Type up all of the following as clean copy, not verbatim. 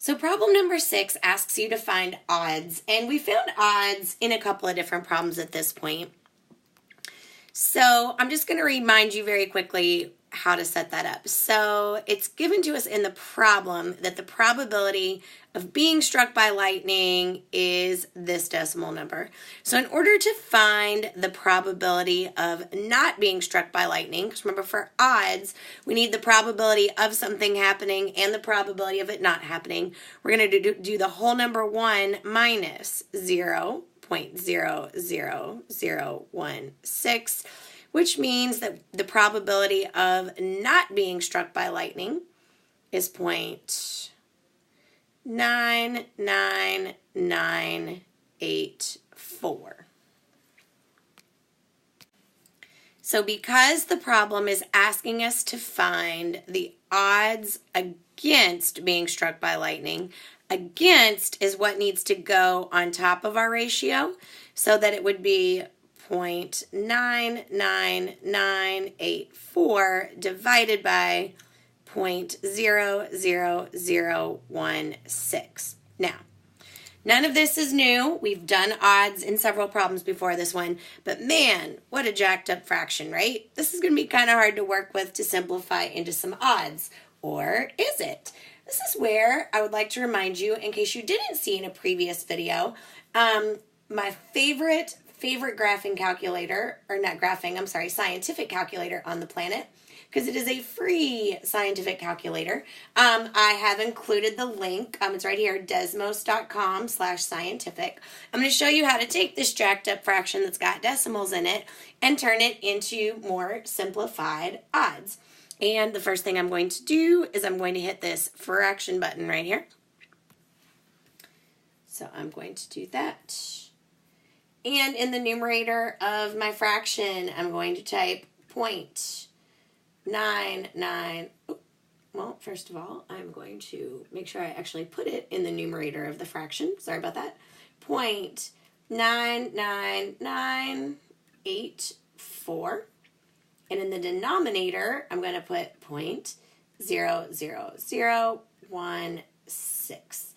So problem number 6 asks you to find odds, and we found odds in a couple of different problems at this point. So I'm just going to remind you very quickly how to set that up. So it's given to us in the problem that the probability of being struck by lightning is this decimal number. So in order to find the probability of not being struck by lightning, because remember for odds, we need the probability of something happening and the probability of it not happening. We're going to do the whole number 1 minus 0.00016, which means that the probability of not being struck by lightning is 0.99984. So because the problem is asking us to find the odds against being struck by lightning, against is what needs to go on top of our ratio, so that it would be 0.99984 divided by 0.00016. Now, none of this is new. We've done odds in several problems before this one, but man, what a jacked up fraction, right? This is going to be kind of hard to work with to simplify into some odds, or is it? This is where I would like to remind you, in case you didn't see in a previous video, my favorite graphing calculator, or not graphing, I'm sorry, scientific calculator on the planet, because it is a free scientific calculator. I have included the link. It's right here, desmos.com/scientific. I'm going to show you how to take this jacked up fraction that's got decimals in it and turn it into more simplified odds. And the first thing I'm going to do is I'm going to hit this fraction button right here. So I'm going to do that. And in the numerator of my fraction, I'm going to type 0.99. Well, first of all, I'm going to make sure I actually put it in the numerator of the fraction. Sorry about that. 0.99984. And in the denominator, I'm going to put 0.00016.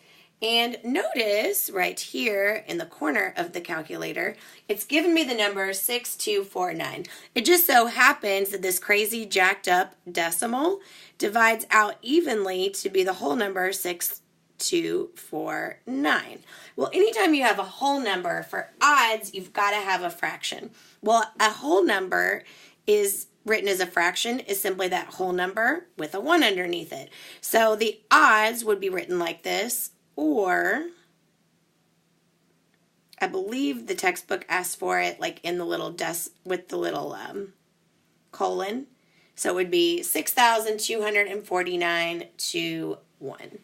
And notice right here in the corner of the calculator, it's given me the number 6249. It just so happens that this crazy jacked up decimal divides out evenly to be the whole number 6249. Well, anytime you have a whole number for odds, you've got to have a fraction. Well, a whole number is written as a fraction is simply that whole number with a 1 underneath it. So the odds would be written like this, or I believe the textbook asks for it like in the little with the little colon. So it would be 6,249 to 1.